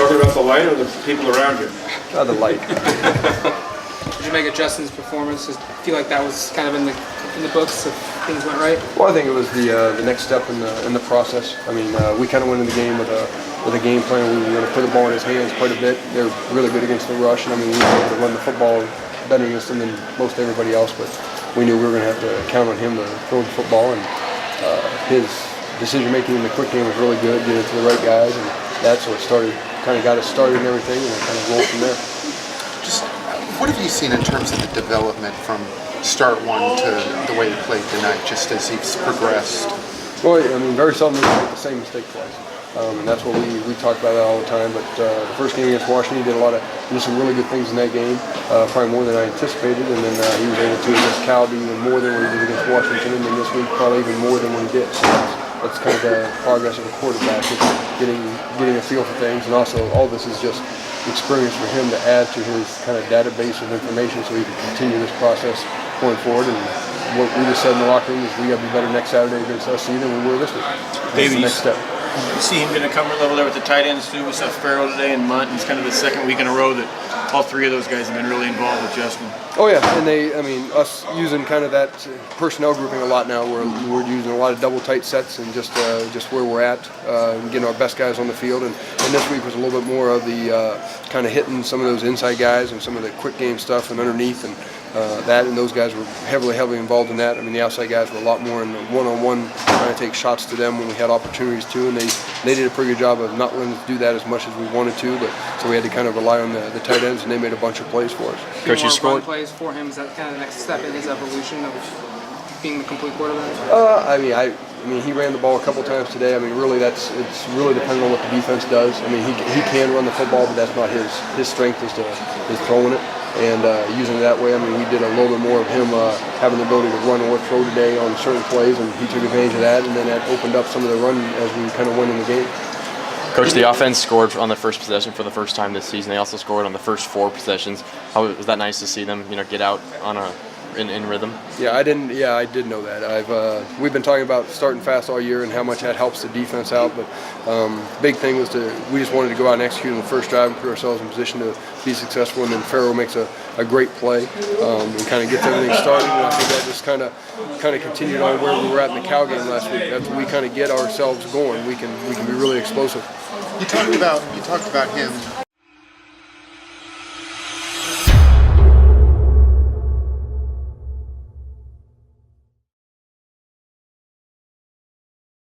talking about the light or the people around you? The light. Did you make it Justin's performance? I feel like that was kind of in the books if things went right. Well, I think it was the next step in the process. I mean, we kind of went in the game with a game plan. We were going to put the ball in his hands quite a bit. They're really good against the rush, and I mean, we were able to run the football better against them than most everybody else. But we knew we were going to have to count on him to throw the football, and his decision making in the quick game was really good, getting it to the right guys, and that's what kind of got us started and everything, and kind of rolled from there. Just what have you seen in terms of the development from start one to the way he played tonight, just as he's progressed? Well, I mean, very seldom we make the same mistake twice, and that's what we talk about that all the time. But the first game against Washington, he did some really good things in that game, probably more than I anticipated, and then he was able to against Cal do even more than what he did against Washington, and then this week probably even more than what he did. So that's kind of the progress of a quarterback, is getting a feel for things, and also all this is just experience for him to add to his kind of database of information so he can continue this process going forward. And what we just said in the locker room is we got to be better next Saturday against SC than we were this week. That's the next step. You see him getting a comfort level there with the tight ends too. We saw Farrell today and Munt, and it's kind of the second week in a row that all three of those guys have been really involved with Justin. Oh yeah, and us using kind of that personnel grouping a lot now. We're using a lot of double tight sets and just where we're at, and getting our best guys on the field. And this week was a little bit more of the kind of hitting some of those inside guys and some of the quick game stuff and underneath and and those guys were heavily involved in that. I mean, the outside guys were a lot more in the one-on-one, trying to take shots to them when we had opportunities to, and they did a pretty good job of not letting us do that as much as we wanted to. But so we had to kind of rely on the tight ends, and they made a bunch of plays for us. Coach, you scored plays for him. Is that kind of the next step in his evolution of being the complete quarterback? I mean, he ran the ball a couple times today. I mean, really, it's really dependent on what the defense does. I mean, he can run the football, but that's not his strength is throwing it and using it that way. I mean, we did a little bit more of him having the ability to run or throw today on certain plays, and he took advantage of that, and then that opened up some of the run as we kind of went in the game. Coach, the offense scored on the first possession for the first time this season. They also scored on the first 4 possessions. How was that nice to see them, get out on in rhythm? Yeah, I did know that. We've been talking about starting fast all year and how much that helps the defense out. But big thing was we just wanted to go out and execute on the first drive and put ourselves in position to be successful. And then Farrell makes a great play and kind of gets everything started. And I think that just kind of continued on where we were at in the Cal game last week. After we kind of get ourselves going, we can be really explosive. You talked about him